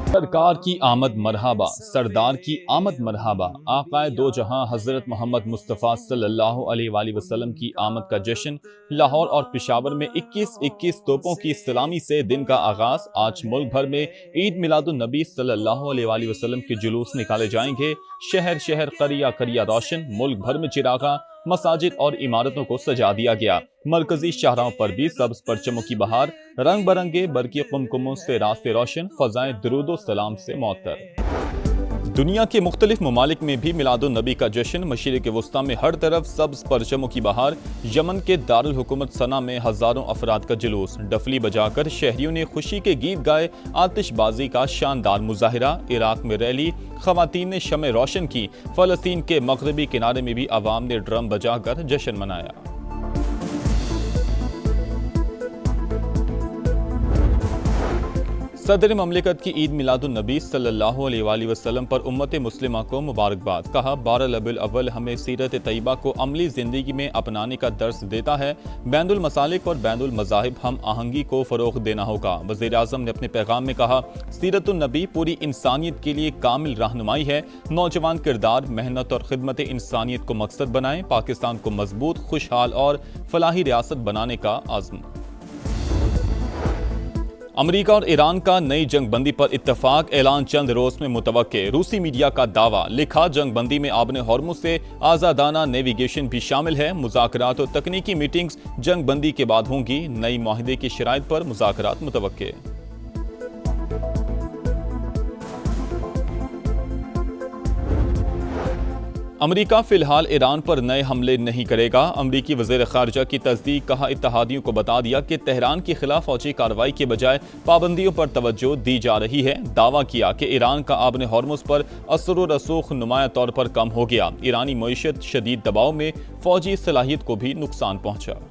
सरकार की आमद मरहबा, सरदार की आमद मरहबा। आकाए दो जहां हजरत मोहम्मद मुस्तफ़ा सल्लल्लाहु अलैहि वसल्लम की आमद का जश्न। लाहौर और पेशावर में 21-21 तोपों की सलामी से दिन का आगाज। आज मुल्क भर में ईद मिलादुन नबी सल्लल्लाहु अलैहि वसल्लम के जुलूस निकाले जाएंगे। शहर शहर करिया करिया रोशन, मुल्क भर में चिरागा, मसाजिद और इमारतों को सजा दिया गया। मरकजी शाहराहों पर भी सब्ज परचमों की बहार, रंग बरंगे बरकी कुमकुमों से रास्ते रोशन, फजाएं दुरूदो सलाम से मौतर। दुनिया के मुख्तलिफ ममालिक में भी मिलादुन नबी का जश्न। मशरिक़ वस्ता में हर तरफ सब्ज परचमों की बहार। यमन के दारुल हुकूमत सना में हजारों अफराद का जुलूस, डफली बजाकर शहरियों ने खुशी के गीत गाए। आतिशबाजी का शानदार मुजाहिरा। इराक में रैली, खवातीन ने शमे रोशन की। फलस्तीन के मगरबी किनारे में भी अवाम ने ड्रम बजाकर जश्न मनाया। सदर ममलिकत की ईद मिलादुन नबी सल्लल्लाहु अलैहि वसल्लम पर उम्मत मुस्लिमा को मुबारकबाद। कहा, 12 रबीउल अव्वल हमें सीरत तैयबा को अमली ज़िंदगी में अपनाने का दर्स देता है। बैनुल मसालिक और बैनुल मज़ाहिब हम आहंगी को फ़रोग़ देना होगा। वज़ीर आज़म ने अपने पैगाम में कहा, सीरतुन नबी पूरी इंसानियत के लिए कामिल रहनुमाई है। नौजवान किरदार, मेहनत और खिदमत इंसानियत को मकसद बनाएं। पाकिस्तान को मजबूत, खुशहाल और फलाही रियासत बनाने का आज़म। अमेरिका और ईरान का नई जंगबंदी पर इत्तफाक, ऐलान चंद रोज में मुतवक्के। रूसी मीडिया का दावा, लिखा, जंगबंदी में आबने हॉर्मुज से आज़ादाना नेविगेशन भी शामिल है। मुज़ाकरात और तकनीकी मीटिंग्स जंगबंदी के बाद होंगी। नई माहिदे की शराइत पर मुज़ाकरात मुतवक्के। अमेरिका फिलहाल ईरान पर नए हमले नहीं करेगा। अमरीकी वज़ीर ख़ारिजा की तस्दीक। कहा, इत्तहादियों को बता दिया कि तेहरान के खिलाफ फौजी कार्रवाई के बजाय पाबंदियों पर तवज्जो दी जा रही है। दावा किया कि ईरान का आबने हॉर्मुज़ पर असर व रसूख नुमायां तौर पर कम हो गया। ईरानी मईशत शदीद दबाव में, फौजी सलाहियत को भी नुकसान पहुंचा।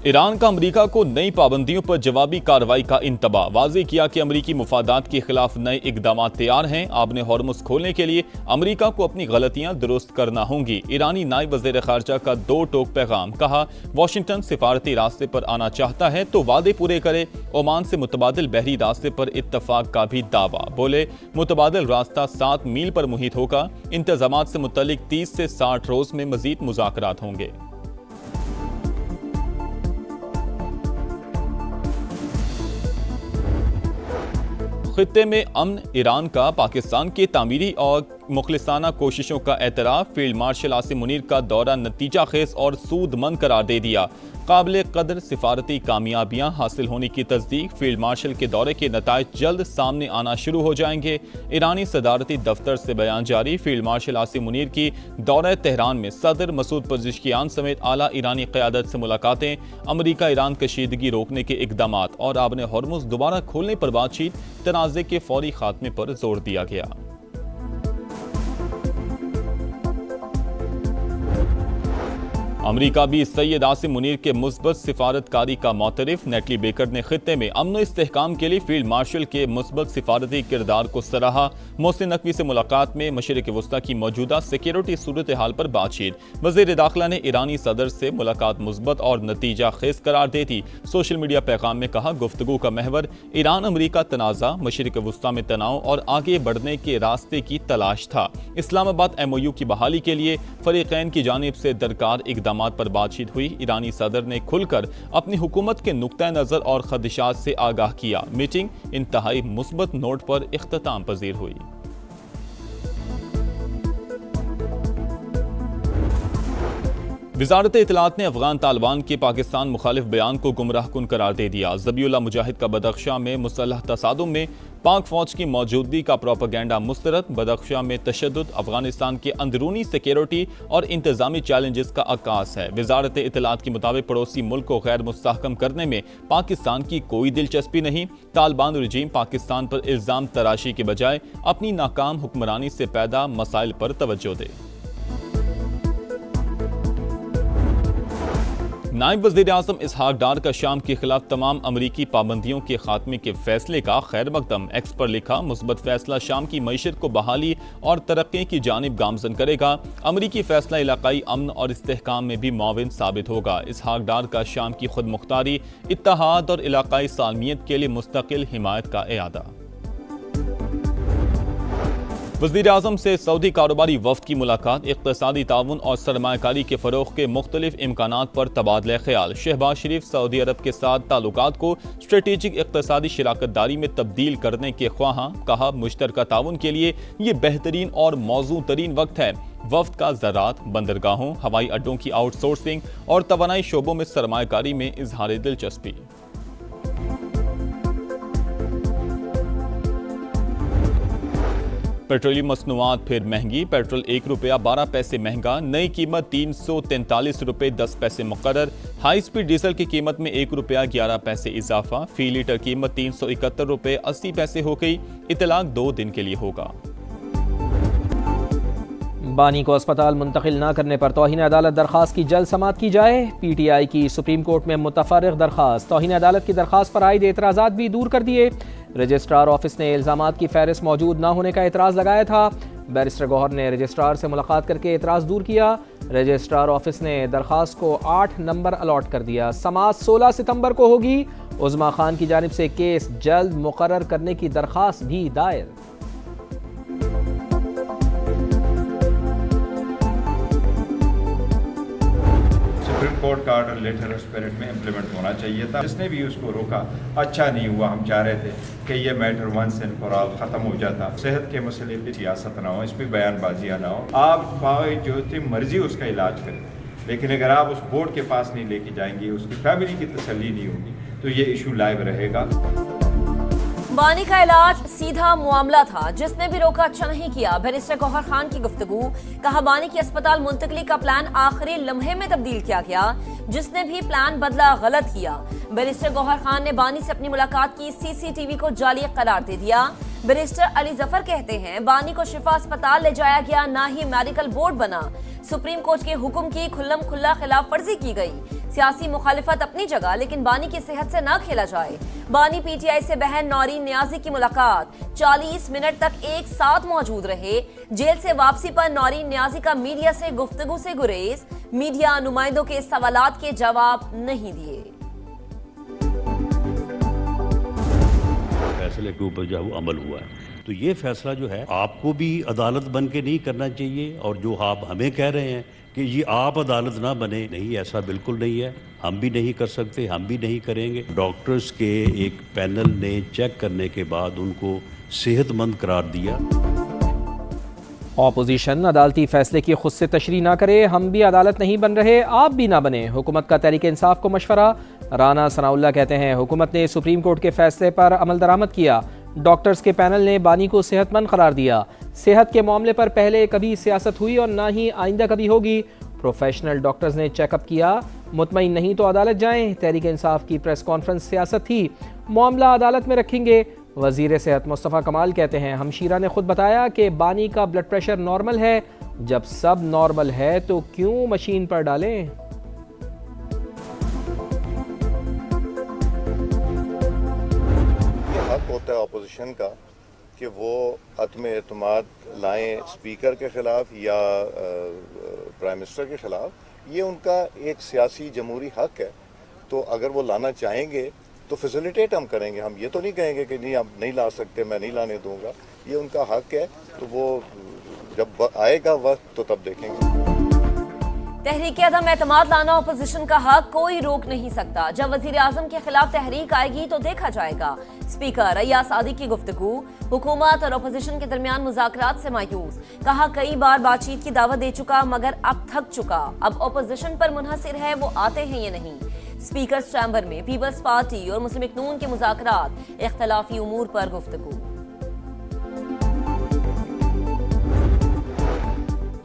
ईरान का अमरीका को नई पाबंदियों पर जवाबी कार्रवाई का इंतबा। वाज़ेह किया कि अमरीकी मुफादात के खिलाफ नए इकदाम तैयार हैं। आबने हॉर्मुज़ खोलने के लिए अमरीका को अपनी गलतियां दुरुस्त करना होंगी। ईरानी नायब वज़ीर ख़ारिजा का दो टोक पैगाम। कहा, वाशिंगटन सिफारती रास्ते पर आना चाहता है तो वादे पूरे करे। ओमान से मुतबादिल बहरी रास्ते पर इत्तफाक का भी दावा। बोले, मुतबादिल रास्ता 7 मील पर मुहित होगा। इंतजामात से मुतल्लिक 30 से 60 रोज में मजीद मुज़ाकरात होंगे। खित्ते में अमन, ईरान का पाकिस्तान के तामीरी और मुखलिसाना कोशिशों का एतराफ़। फील्ड मार्शल आसिम मुनीर का दौरा नतीजा खेज और सूदमंद करार दे दिया। काबिल कदर सिफारती कामयाबियां हासिल होने की तस्दीक। फील्ड मार्शल के दौरे के नताइज जल्द सामने आना शुरू हो जाएंगे। ईरानी सदारती दफ्तर से बयान जारी। फील्ड मार्शल आसिम मुनीर की दौरा तेहरान में सदर मसूद पज़ेश्कियान समेत आला ईरानी क़यादत से मुलाकातें। अमरीका ईरान कशीदगी रोकने के इकदाम और आबने हॉर्मुज़ दोबारा खोलने पर बातचीत। तनाज़े के फौरी खात्मे पर जोर दिया गया। अमरीका भी सैयद आसिम मुनीर के मुस्बत सिफारतकारी का मोतरफ। नेटली बेकर ने खित्ते में अमन व इस्तेहकाम के लिए फील्ड मार्शल के मुस्बत सिफारती किरदार को सराहा। मोहसिन नकवी से मुलाकात में मशरिक़ वस्ता की मौजूदा सिक्योरिटी सूरत हाल पर बातचीत। वज़ीर दाखिला ने ईरानी सदर से मुलाकात मुस्बत और नतीजा खेज करार दे दी। सोशल मीडिया पैगाम में कहा, गुफ्तगू का महवर ईरान अमरीका तनाज़ा, मशरिक़ वस्ता में तनाव और आगे बढ़ने के रास्ते की तलाश था। इस्लामाबाद MOU की बहाली के लिए फरीक़ैन की जानिब से दरकार इकदाम पर बातचीत हुई। ईरानी सदर ने खुलकर अपनी हुकूमत के नुक्ता नजर और खदशात से आगाह किया। मीटिंग इंतहाई मुस्बत नोट पर इख्तिताम पजीर हुई। वज़ारत इत्तलात ने अफगान तालिबान के पाकिस्तान मुखालिफ बयान को गुमराहकुन करार दे दिया। ज़बीउल्लाह मुजाहिद का बदख्शा में मुसल्लह तसादुम में पाक फौज की मौजूदगी का प्रोपेगेंडा मुस्तरद। बदख्शा में तशद्दुद अफगानिस्तान के अंदरूनी सिक्योरिटी और इंतजामी चैलेंजेस का अक्कास है। वज़ारत इत्तलात के मुताबिक पड़ोसी मुल्क को गैर मुस्तहकम करने में पाकिस्तान की कोई दिलचस्पी नहीं। तालिबान रजीम पाकिस्तान पर इल्ज़ाम तराशी के बजाय अपनी नाकाम हुक्मरानी से पैदा मसाइल पर तवज्जो दे। नायब वज़ीर आज़म इसहाक डार का शाम के खिलाफ तमाम अमरीकी पाबंदियों के खात्मे के फैसले का खैर मकदम। एक्स पर लिखा, मुस्बत फैसला शाम की मईशत को बहाली और तरक्की की जानिब गामजन करेगा। अमरीकी फैसला इलाकाई अमन और इस्तेहकाम में भी मुआविन साबित होगा। इसहाक डार का शाम की खुद मुख्तारी, इत्तेहाद और इलाकाई सालमियत के लिए मुस्तकिल हिमायत का एआदा। वज़ीर आज़म से सऊदी कारोबारी वफ़द की मुलाकात, इक़्तिसादी ताउन और सरमायाकारी के फ़रोग़ के मुख्तलिफ इम्कानात पर तबादला ख्याल। शहबाज शरीफ सऊदी अरब के साथ ताल्लुकात को स्ट्रेटेजिक इक़्तिसादी शराकत दारी में तब्दील करने के ख्वाहां। कहा, मुश्तरका ताउन के लिए ये बेहतरीन और मौजू तरीन वक्त है। वफ़द का ज़राअत, बंदरगाहों, हवाई अड्डों की आउटसोर्सिंग और तवानाई शोबों में सरमायाकारी में इजहार दिलचस्पी। पेट्रोलियम मसनूआत फिर महंगी, पेट्रोल ₹1.12 महंगा, नई कीमत ₹343.10 मुकर्रर। हाई स्पीड डीजल की कीमत में ₹1.11 इजाफा, फी लीटर कीमत ₹371.80 हो गई। इतलाक 2 दिन के लिए होगा। बानी को अस्पताल मुंतकिल न करने पर तौहीन अदालत दरखास्त की जल्द समाअत की जाए। PTI की सुप्रीम कोर्ट में मुतफर्रिग दरखास्त, तौहीन अदालत की दरखास्त पर आयद एतराज़ात भी दूर कर दिए। रजिस्ट्रार ऑफिस ने इल्ज़ामात की फहरिस्त मौजूद न होने का एतराज़ लगाया था। बैरिस्टर गौहर ने रजिस्ट्रार से मुलाकात करके एतराज़ दूर किया। रजिस्ट्रार ऑफिस ने दरखास्त को 8 नंबर अलॉट कर दिया। समाअत 16 सितंबर को होगी। उज़मा खान की जानिब से केस जल्द मुकर्रर करने की दरखास्त भी दायर। सुप्रीम कोर्ट का ऑर्डर लेटर स्पिरिट में इम्प्लीमेंट होना चाहिए था। जिसने भी उसको रोका, अच्छा नहीं हुआ। हम चाह रहे थे कि ये matter once and for all ख़त्म हो जाता। सेहत के मसले पे सियासत ना हो, इस पर बयानबाजियाँ ना हो। आप जो थी मर्जी उसका इलाज करें, लेकिन अगर आप उस बोर्ड के पास नहीं लेके जाएंगे, उसकी फैमिली की तसल्ली नहीं होगी, तो ये इशू लाइव रहेगा। बानी का इलाज सीधा मामला था, जिसने भी रोका अच्छा नहीं किया। बैरिस्टर गौहर खान की गुफ्तगू, कहा बानी की अस्पताल मुंतकली का प्लान आखिरी लम्हे में तब्दील किया गया, जिसने भी प्लान बदला गलत किया। बैरिस्टर गौहर खान ने बानी से अपनी मुलाकात की CCTV को जाली करार दे दिया। बैरिस्टर अली जफर कहते हैं, बानी को शिफा अस्पताल ले जाया गया, ना ही मेडिकल बोर्ड बना। सुप्रीम कोर्ट के हुक्म की खुल्लम खुल्ला खिलाफ वर्जी की गई। सियासी मुखालिफत अपनी जगह, लेकिन बानी की सेहत से ना खेला जाए। बानी PTI से बहन नौरीन नियाजी की मुलाकात, 40 मिनट तक एक साथ मौजूद रहे। जेल से वापसी पर नौरीन नियाजी का मीडिया से गुफ्तगू से गुरेज, मीडिया नुमाइंदों के सवालात के जवाब नहीं दिए। फैसले के ऊपर जो है वो अमल हुआ है, तो ये फैसला जो है आपको भी अदालत बन के नहीं करना चाहिए। और जो आप हमें कह रहे हैं कि ये आप अदालत ना बने, नहीं, ऐसा बिल्कुल नहीं है। हम भी नहीं कर सकते, हम भी नहीं करेंगे। डॉक्टर्स के एक पैनल ने चेक करने के बाद उनको सेहतमंद करार दिया। ऑपोजिशन अदालती फैसले की खुद से तशरीह ना करे, हम भी अदालत नहीं बन रहे, आप भी ना बने। हुकूमत का तहरीक इंसाफ को मशवरा। राना सनाउल्लाह कहते हैं, हुकूमत ने सुप्रीम कोर्ट के फैसले पर अमल दरामद किया। डॉक्टर्स के पैनल ने बानी को सेहतमंद करार दिया। सेहत के मामले पर पहले कभी सियासत हुई और ना ही आइंदा कभी होगी। प्रोफेशनल डॉक्टर्स ने चेकअप किया, मुतमईन नहीं तो अदालत जाएं। तहरीक इंसाफ की प्रेस कॉन्फ्रेंस सियासत थी, मामला अदालत में रखेंगे। वजीर सेहत मुस्तफ़ा कमाल कहते हैं, हमशीरा ने खुद बताया कि बानी का ब्लड प्रेशर नॉर्मल है। जब सब नॉर्मल है तो क्यों मशीन पर डालें। हक होता है अपोजिशन का कि वो अदम एतमाद लाएं स्पीकर के खिलाफ या प्राइम मिनिस्टर के खिलाफ। ये उनका एक सियासी जमहूरी हक है, तो अगर वो लाना चाहेंगे तो फैसिलिटेट हम करेंगे। हम ये तो नहीं कहेंगे कि नहीं आप नहीं ला सकते, मैं नहीं लाने दूंगा। ये उनका हक है, तो वो जब आएगा वक्त तो तब देखेंगे। तहरीक अदम एतमाद लाना अपोजिशन का हक, कोई रोक नहीं सकता। जब वजीर आजम के खिलाफ तहरीक आएगी तो देखा जाएगा। स्पीकर अय्याज सादी की गुफ्तगू, हुकूमत और अपोजिशन के दरमियान मुज़ाकरात से मायूस। कहा, कई बार बातचीत की दावत दे चुका मगर अब थक चुका। अब अपोजिशन पर मुनहसिर है वो आते हैं या नहीं। स्पीकर चैम्बर में पीपल्स पार्टी और मुस्लिम लीग नून के मुज़ाकरात, इख्तलाफी उमूर पर गुफ्तगू।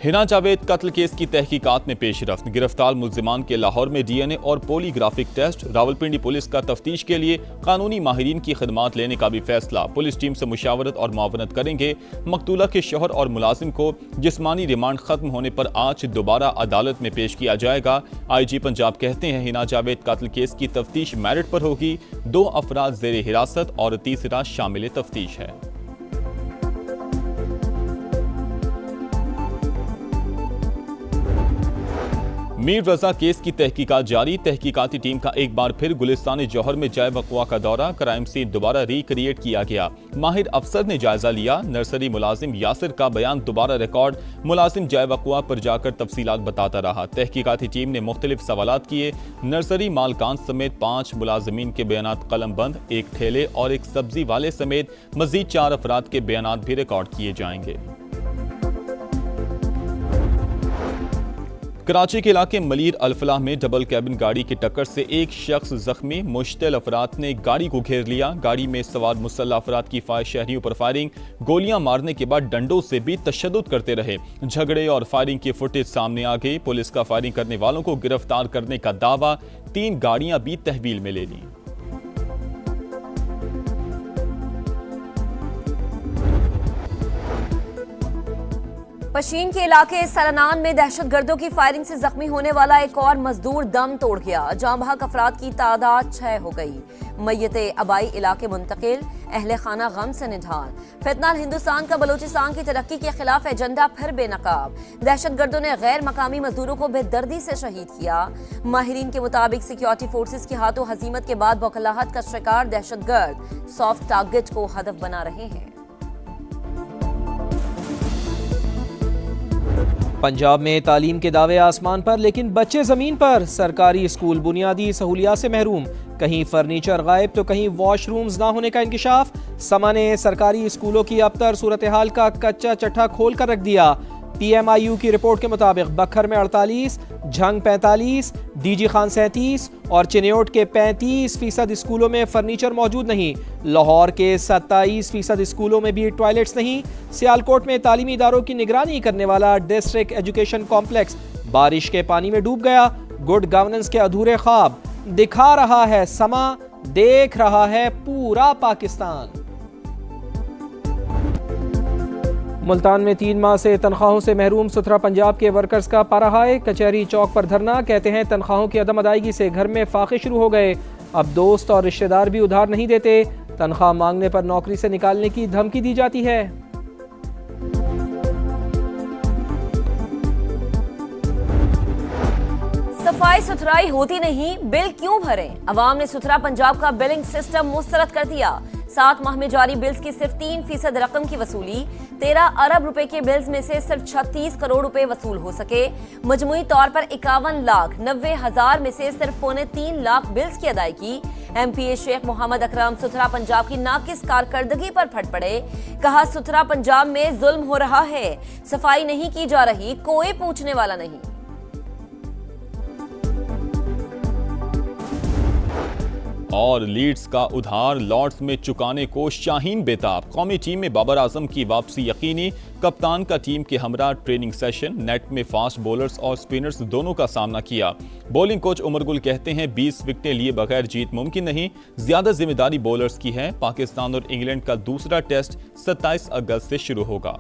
हिना जावेद कत्ल केस की तहकीकात में पेशरफ्त। गिरफ्तार मुल्जिमान के लाहौर में डीएनए और पॉलीग्राफिक टेस्ट। रावलपिंडी पुलिस का तफ्तीश के लिए कानूनी माहिरीन की खिदमात लेने का भी फैसला। पुलिस टीम से मुशावरत और मुआवनत करेंगे। मकतूला के शोहर और मुलाजिम को जिस्मानी रिमांड खत्म होने पर आज दोबारा अदालत में पेश किया जाएगा। IG पंजाब कहते हैं हिना जावेद कत्ल केस की तफ्तीश मेरिट पर होगी। 2 अफराद ज़ेर हिरासत और तीसरा शामिल तफ्तीश है। मीर रजा केस की तहकीकात जारी। तहकीकाती टीम का एक बार फिर गुलिस्तान जौहर में जय वक़वा का दौरा। क्राइम सीन दोबारा रिक्रिएट किया गया। माहिर अफसर ने जायजा लिया। नर्सरी मुलाजिम यासिर का बयान दोबारा रिकॉर्ड। मुलाजिम जय वक़वा पर जाकर तफसीलात बताता रहा। तहकीकाती टीम ने मुख्तलिफ सवालात किए। नर्सरी मालकान समेत 5 मुलाजिमीन के बयानात कलम बंद। एक ठेले और एक सब्जी वाले समेत मजीद 4 अफराद के बयानात भी रिकॉर्ड किए जाएंगे। कराची के इलाके मलीर अल-फलाह में डबल कैबिन गाड़ी की टक्कर से एक शख्स जख्मी। मुश्तिल अफराद ने गाड़ी को घेर लिया। गाड़ी में सवार मुसल्लह अफराद की शहरियों पर फायरिंग। गोलियां मारने के बाद डंडों से भी तशद्दुद करते रहे। झगड़े और फायरिंग की फुटेज सामने आ गई। पुलिस का फायरिंग करने वालों को गिरफ्तार करने का दावा। 3 गाड़ियां भी तहवील में ले ली। पशीन के इलाके सरनान में दहशतगर्दों की फायरिंग से जख्मी होने वाला एक और मजदूर दम तोड़ गया। जाँ बहक अफराद की तादाद 6 हो गई। मैयते अबाई इलाके मुंतकिल। अहले खाना गम से निढाल। फितनाल हिंदुस्तान का बलोचिस्तान की तरक्की के खिलाफ एजेंडा फिर बेनकाब। दहशतगर्दों ने गैर मकामी मजदूरों को बेदर्दी से शहीद किया। माहिरीन के मुताबिक सिक्योरिटी फोर्सेस के हाथों हजीमत के बाद बौखलाहट का शिकार दहशतगर्द सॉफ्ट टारगेट को हदफ बना रहे हैं। पंजाब में तालीम के दावे आसमान पर, लेकिन बच्चे जमीन पर। सरकारी स्कूल बुनियादी सहूलियात से महरूम। कहीं फर्नीचर गायब तो कहीं वॉशरूम्स ना होने का इंकिशाफ। समा ने सरकारी स्कूलों की अबतर सूरत हाल का कच्चा चट्टा खोल कर रख दिया। PMIU की रिपोर्ट के मुताबिक बखर में 48, झंग 45, DG खान 37 और चिन्योट के 35% स्कूलों में फर्नीचर मौजूद नहीं। लाहौर के 27% स्कूलों में भी टॉयलेट्स नहीं। सियालकोट में तालीमी इदारों की निगरानी करने वाला डिस्ट्रिक्ट एजुकेशन कॉम्प्लेक्स बारिश के पानी में डूब गया। गुड गवर्नेंस के अधूरे ख्वाब दिखा रहा है समा, देख रहा है पूरा पाकिस्तान। मुल्तान में 3 माह से तनख्वाहों से महरूम सुथरा पंजाब के वर्कर्स का पारा हाय। कचहरी चौक पर धरना। कहते हैं तनख्वाहों की अदम अदायगी से घर में फाके शुरू हो गए। अब दोस्त और रिश्तेदार भी उधार नहीं देते। तनख्वाह मांगने पर नौकरी से निकालने की धमकी दी जाती है। सफाई सुथराई होती नहीं, बिल क्यों भरें? अवाम ने सुथरा पंजाब का बिलिंग सिस्टम मुस्तरद कर दिया। 7 माह में जारी बिल्स की सिर्फ 3% रकम की वसूली। 13 अरब रुपए के बिल्स में से सिर्फ 36 करोड़ रुपए वसूल हो सके। मजमुई तौर पर 51,90,000 में से सिर्फ 3.25 लाख बिल्स की अदायगी। MPA शेख मोहम्मद अकरम सुथरा पंजाब की नाकिस कारकर्दगी पर फट पड़े। कहा सुथरा पंजाब में जुल्म हो रहा है, सफाई नहीं की जा रही, कोई पूछने वाला नहीं। और लीड्स का उधार लॉर्ड्स में चुकाने को शाहीन बेताब। कौमी टीम में बाबर आजम की वापसी यकीनी। कप्तान का टीम के हमरा ट्रेनिंग सेशन। नेट में फास्ट बॉलर्स और स्पिनर्स दोनों का सामना किया। बॉलिंग कोच उमर गुल कहते हैं 20 विकेटें लिए बगैर जीत मुमकिन नहीं, ज्यादा जिम्मेदारी बॉलर्स की है। पाकिस्तान और इंग्लैंड का दूसरा टेस्ट 27 अगस्त से शुरू होगा।